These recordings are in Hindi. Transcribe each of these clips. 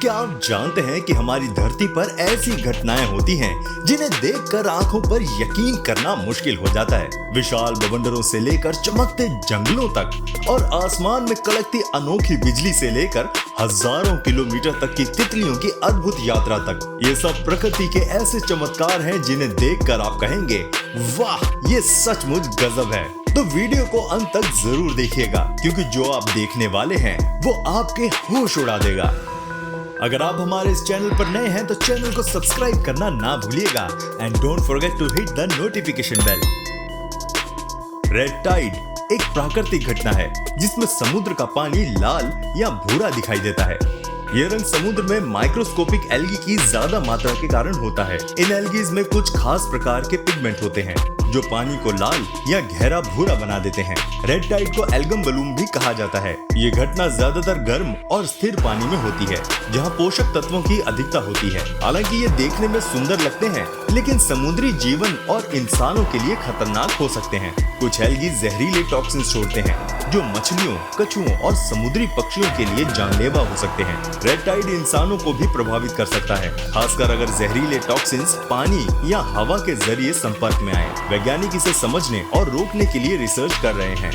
क्या आप जानते हैं कि हमारी धरती पर ऐसी घटनाएं होती हैं जिन्हें देखकर आंखों पर यकीन करना मुश्किल हो जाता है। विशाल बवंडरों से लेकर चमकते जंगलों तक और आसमान में कड़कती अनोखी बिजली से लेकर हजारों किलोमीटर तक की तितलियों की अद्भुत यात्रा तक, ये सब प्रकृति के ऐसे चमत्कार हैं जिन्हें देखकर आप कहेंगे वाह, ये सचमुच गजब है। तो वीडियो को अंत तक जरूर देखिएगा, क्योंकि जो आप देखने वाले हैं वो आपके होश उड़ा देगा। अगर आप हमारे इस चैनल पर नए हैं तो चैनल को सब्सक्राइब करना ना भूलिएगा and don't forget to hit the notification bell. Red tide एक प्राकृतिक घटना है जिसमें समुद्र का पानी लाल या भूरा दिखाई देता है। यह रंग समुद्र में माइक्रोस्कोपिक एल्गी की ज्यादा मात्रा के कारण होता है। इन एल्गीज में कुछ खास प्रकार के पिगमेंट होते हैं जो पानी को लाल या गहरा भूरा बना देते हैं। रेड टाइड को एल्गम बलूम भी कहा जाता है। ये घटना ज्यादातर गर्म और स्थिर पानी में होती है, जहाँ पोषक तत्वों की अधिकता होती है। हालांकि ये देखने में सुंदर लगते हैं, लेकिन समुद्री जीवन और इंसानों के लिए खतरनाक हो सकते हैं। कुछ एल्गी जहरीले टॉक्सिन छोड़ते हैं जो मछलियों, कछुओं और समुद्री पक्षियों के लिए जानलेवा हो सकते हैं। रेड टाइड इंसानों को भी प्रभावित कर सकता है, खासकर अगर जहरीले टॉक्सिन्स पानी या हवा के जरिए संपर्क में आए। वैज्ञानिक इसे समझने और रोकने के लिए रिसर्च कर रहे हैं।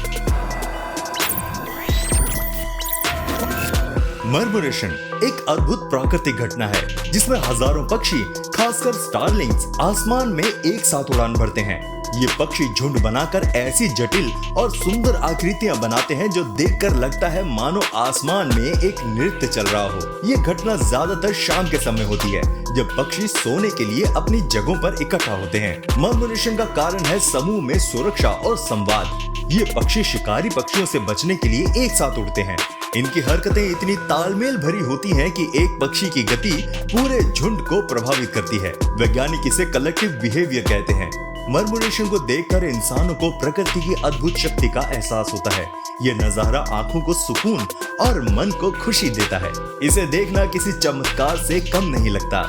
मर्मरेशन एक अद्भुत प्राकृतिक घटना है जिसमें हजारों पक्षी, खासकर स्टारलिंग्स, आसमान में एक साथ उड़ान भरते हैं। ये पक्षी झुंड बनाकर ऐसी जटिल और सुंदर आकृतियां बनाते हैं जो देखकर लगता है मानो आसमान में एक नृत्य चल रहा हो। ये घटना ज्यादातर शाम के समय होती है, जब पक्षी सोने के लिए अपनी जगहों पर इकट्ठा होते हैं। मर्मरेशन का कारण है समूह में सुरक्षा और संवाद। ये पक्षी शिकारी पक्षियों से बचने के लिए एक साथ उड़ते हैं। इनकी हरकतें इतनी तालमेल भरी होती हैं कि एक पक्षी की गति पूरे झुंड को प्रभावित करती है। वैज्ञानिक इसे कलेक्टिव बिहेवियर कहते हैं। मर्मरेशन को देखकर इंसानों को प्रकृति की अद्भुत शक्ति का एहसास होता है। ये नजारा आंखों को सुकून और मन को खुशी देता है। इसे देखना किसी चमत्कार से कम नहीं लगता।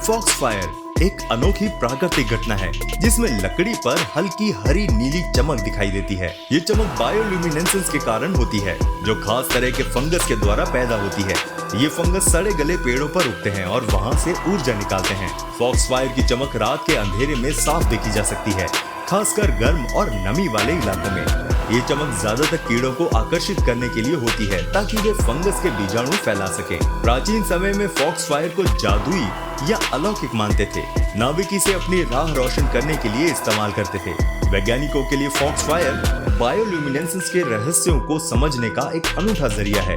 फॉक्सफायर एक अनोखी प्राकृतिक घटना है जिसमें लकड़ी पर हल्की हरी नीली चमक दिखाई देती है। ये चमक बायोल्यूमिनेसेंस के कारण होती है, जो खास तरह के फंगस के द्वारा पैदा होती है। ये फंगस सड़े गले पेड़ों पर उगते हैं और वहाँ से ऊर्जा निकालते हैं। फॉक्सफायर की चमक रात के अंधेरे में साफ देखी जा सकती है, खासकर गर्म और नमी वाले इलाकों में। ये चमक ज्यादातर कीड़ों को आकर्षित करने के लिए होती है ताकि वे फंगस के बीजाणु फैला सकें। प्राचीन समय में फॉक्सफायर को जादुई या अलौकिक मानते थे। नाविक इसे अपनी राह रोशन करने के लिए इस्तेमाल करते थे। वैज्ञानिकों के लिए फॉक्सफायर बायोल्यूमिनेसेंस के रहस्यों को समझने का एक अनूठा जरिया है।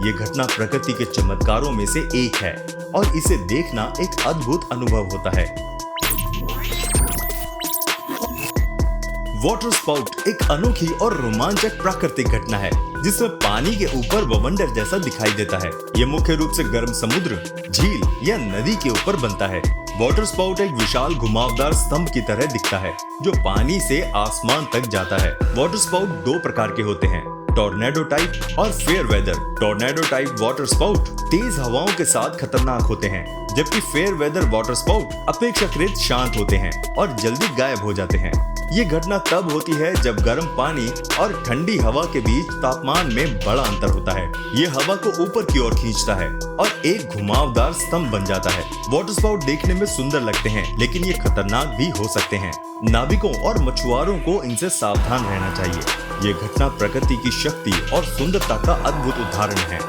ये घटना प्रकृति के चमत्कारों में से एक है और इसे देखना एक अद्भुत अनुभव होता है। वाटर स्पाउट एक अनोखी और रोमांचक प्राकृतिक घटना है जिसमें पानी के ऊपर बवंडर जैसा दिखाई देता है। ये मुख्य रूप से गर्म समुद्र, झील या नदी के ऊपर बनता है। वाटर स्पाउट एक विशाल घुमावदार स्तंभ की तरह दिखता है जो पानी से आसमान तक जाता है। वाटर स्पाउट दो प्रकार के होते हैं, टॉर्नेडो टाइप और fair weather. Tornado type waterspout तेज हवाओं के साथ खतरनाक होते हैं, जबकि फेयर वेदर वाटर स्पाउट अपेक्षाकृत शांत होते हैं और जल्दी गायब हो जाते हैं। ये घटना तब होती है जब गर्म पानी और ठंडी हवा के बीच तापमान में बड़ा अंतर होता है। ये हवा को ऊपर की ओर खींचता है और एक घुमावदार स्तंभ बन जाता है। वाटर स्पाउट देखने में सुंदर लगते हैं, लेकिन ये खतरनाक भी हो सकते हैं। नाविकों और मछुआरों को इनसे सावधान रहना चाहिए। ये घटना प्रकृति की शक्ति और सुंदरता का अद्भुत उदाहरण है।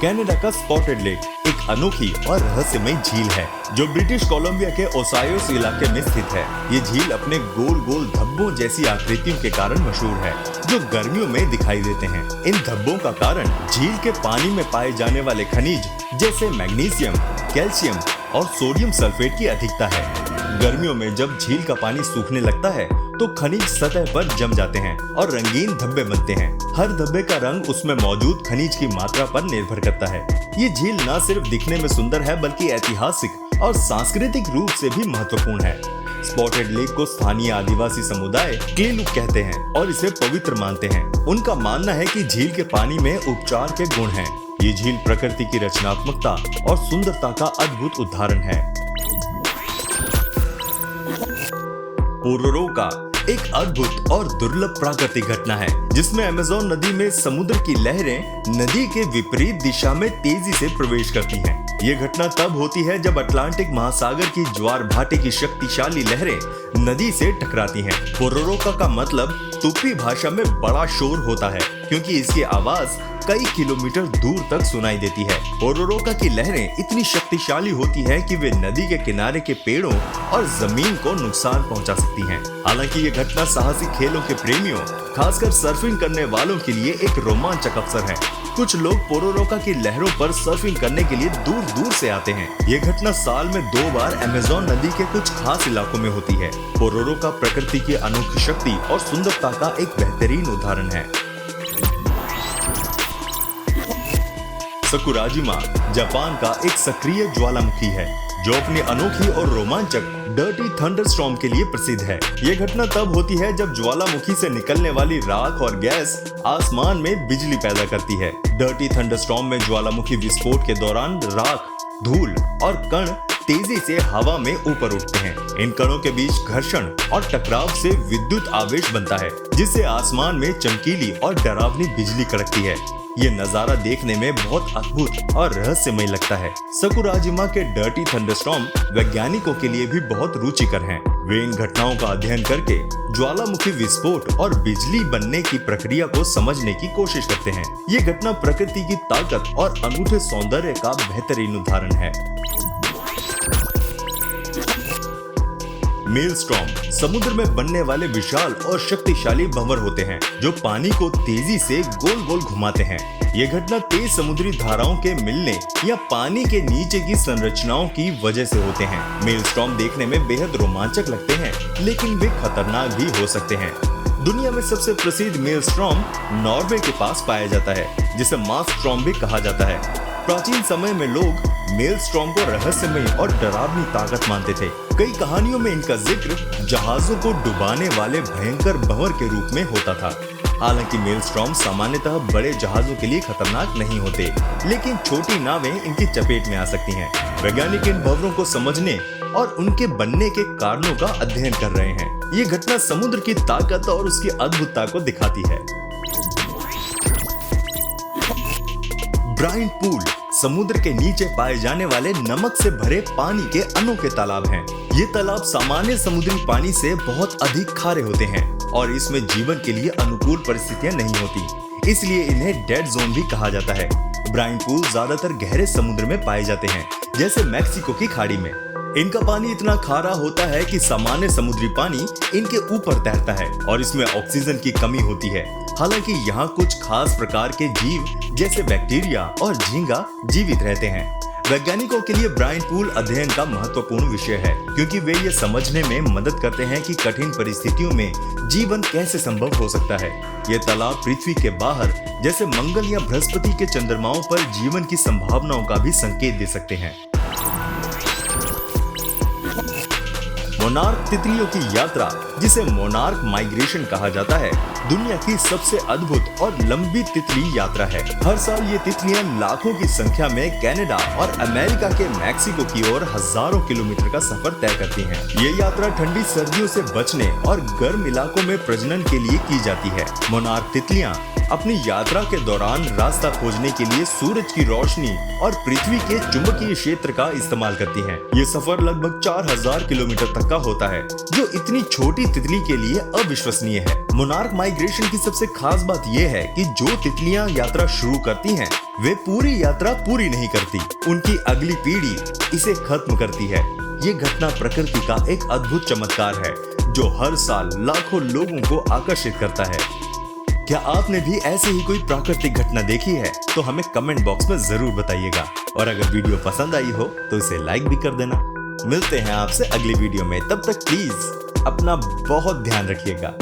कनाडा का स्पॉटेड लेक एक अनोखी और रहस्यमय झील है जो ब्रिटिश कोलंबिया के ओसायोस इलाके में स्थित है। ये झील अपने गोल गोल धब्बों जैसी आकृतियों के कारण मशहूर है, जो गर्मियों में दिखाई देते हैं। इन धब्बों का कारण झील के पानी में पाए जाने वाले खनिज जैसे मैग्नीशियम, कैल्शियम और सोडियम सल्फेट की अधिकता है। गर्मियों में जब झील का पानी सूखने लगता है तो खनिज सतह पर जम जाते हैं और रंगीन धब्बे बनते हैं। हर धब्बे का रंग उसमें मौजूद खनिज की मात्रा पर निर्भर करता है। ये झील न सिर्फ दिखने में सुंदर है बल्कि ऐतिहासिक और सांस्कृतिक रूप से भी महत्वपूर्ण है। स्पॉटेड लेक को स्थानीय आदिवासी समुदाय क्लेलुक कहते हैं और इसे पवित्र मानते हैं। उनका मानना है कि झील के पानी में उपचार के गुण हैं। ये झील प्रकृति की रचनात्मकता और सुंदरता का अद्भुत उदाहरण है। पोरोरोका एक अद्भुत और दुर्लभ प्राकृतिक घटना है जिसमें अमेज़न नदी में समुद्र की लहरें नदी के विपरीत दिशा में तेजी से प्रवेश करती हैं। ये घटना तब होती है जब अटलांटिक महासागर की ज्वार भाटे की शक्तिशाली लहरें नदी से टकराती हैं। पोरोरोका का मतलब तुर्की भाषा में बड़ा शोर होता है क्योंकि इसकी आवाज कई किलोमीटर दूर तक सुनाई देती है। पोरोरोका की लहरें इतनी शक्तिशाली होती है कि वे नदी के किनारे के पेड़ों और जमीन को नुकसान पहुंचा सकती हैं। हालांकि ये घटना साहसी खेलों के प्रेमियों, खासकर सर्फिंग करने वालों के लिए एक रोमांचक अवसर है। कुछ लोग पोरोरोका की लहरों पर सर्फिंग करने के लिए दूर दूर से आते हैं। ये घटना साल में 2 बार अमेज़न नदी के कुछ खास इलाकों में होती है। पोरोरोका प्रकृति की अनोखी शक्ति और सुंदरता का एक बेहतरीन उदाहरण है। सकुराजिमा जापान का एक सक्रिय ज्वालामुखी है जो अपनी अनोखी और रोमांचक डर्टी थंडरस्टॉर्म के लिए प्रसिद्ध है। ये घटना तब होती है जब ज्वालामुखी से निकलने वाली राख और गैस आसमान में बिजली पैदा करती है। डर्टी थंडरस्टॉर्म में ज्वालामुखी विस्फोट के दौरान राख, धूल और कण तेजी से हवा में ऊपर उठते हैं। इन कणों के बीच घर्षण और टकराव से विद्युत आवेश बनता है जिससे आसमान में चमकीली और डरावनी बिजली कड़कती है। ये नजारा देखने में बहुत अद्भुत और रहस्यमय लगता है। सकुराजिमा के डर्टी थंडरस्टॉर्म वैज्ञानिकों के लिए भी बहुत रुचिकर हैं। वे इन घटनाओं का अध्ययन करके ज्वालामुखी विस्फोट और बिजली बनने की प्रक्रिया को समझने की कोशिश करते हैं। ये घटना प्रकृति की ताकत और अनूठे सौंदर्य का बेहतरीन उदाहरण है। मेलस्टॉर्म समुद्र में बनने वाले विशाल और शक्तिशाली भंवर होते हैं जो पानी को तेजी से गोल गोल घुमाते हैं। ये घटना तेज समुद्री धाराओं के मिलने या पानी के नीचे की संरचनाओं की वजह से होते हैं। मेलस्टॉर्म देखने में बेहद रोमांचक लगते हैं लेकिन वे खतरनाक भी हो सकते हैं। दुनिया में सबसे प्रसिद्ध मेलस्टॉर्म नॉर्वे के पास पाया जाता है जिसे मास्टस्टॉर्म भी कहा जाता है। प्राचीन समय में लोग मेलस्टॉर्म को रहस्यमय और डरावनी ताकत मानते थे। कई कहानियों में इनका जिक्र जहाजों को डुबाने वाले भयंकर भंवर के रूप में होता था। हालांकि मेलस्टॉर्म सामान्यतः बड़े जहाजों के लिए खतरनाक नहीं होते, लेकिन छोटी नावें इनकी चपेट में आ सकती हैं। वैज्ञानिक इन भंवरों को समझने और उनके बनने के कारणों का अध्ययन कर रहे हैं। ये घटना समुद्र की ताकत और उसकी अद्भुतता को दिखाती है। ब्राइन पूल समुद्र के नीचे पाए जाने वाले नमक से भरे पानी के अनोखे तालाब हैं। ये तालाब सामान्य समुद्री पानी से बहुत अधिक खारे होते हैं और इसमें जीवन के लिए अनुकूल परिस्थितियां नहीं होती, इसलिए इन्हें डेड जोन भी कहा जाता है। ब्राइन पूल ज्यादातर गहरे समुद्र में पाए जाते हैं जैसे मैक्सिको की खाड़ी में। इनका पानी इतना खारा होता है कि सामान्य समुद्री पानी इनके ऊपर तैरता है और इसमें ऑक्सीजन की कमी होती है। हालांकि यहाँ कुछ खास प्रकार के जीव जैसे बैक्टीरिया और झींगा जीवित रहते हैं। वैज्ञानिकों के लिए ब्राइन पूल अध्ययन का महत्वपूर्ण विषय है क्योंकि वे ये समझने में मदद करते हैं कि कठिन परिस्थितियों में जीवन कैसे संभव हो सकता है। ये तालाब पृथ्वी के बाहर जैसे मंगल या बृहस्पति के चंद्रमाओं पर जीवन की संभावनाओं का भी संकेत दे सकते हैं। मोनार्क तितलियों की यात्रा, जिसे मोनार्क माइग्रेशन कहा जाता है, दुनिया की सबसे अद्भुत और लंबी तितली यात्रा है। हर साल ये तितलियां लाखों की संख्या में कनाडा और अमेरिका के मैक्सिको की ओर हजारों किलोमीटर का सफर तय करती हैं। ये यात्रा ठंडी सर्दियों से बचने और गर्म इलाकों में प्रजनन के लिए की जाती है। मोनार्क तितलियां अपनी यात्रा के दौरान रास्ता खोजने के लिए सूरज की रोशनी और पृथ्वी के चुंबकीय क्षेत्र का इस्तेमाल करती हैं। ये सफर लगभग 4000 किलोमीटर तक का होता है, जो इतनी छोटी तितली के लिए अविश्वसनीय है। मोनार्क माइग्रेशन की सबसे खास बात यह है कि जो तितलियां यात्रा शुरू करती हैं, वे पूरी यात्रा पूरी नहीं करती। उनकी अगली पीढ़ी इसे खत्म करती है। ये घटना प्रकृति का एक अद्भुत चमत्कार है जो हर साल लाखों लोगों को आकर्षित करता है। क्या आपने भी ऐसे ही कोई प्राकृतिक घटना देखी है? तो हमें कमेंट बॉक्स में जरूर बताइएगा। और अगर वीडियो पसंद आई हो तो इसे लाइक भी कर देना। मिलते हैं आपसे अगली वीडियो में, तब तक प्लीज अपना बहुत ध्यान रखिएगा।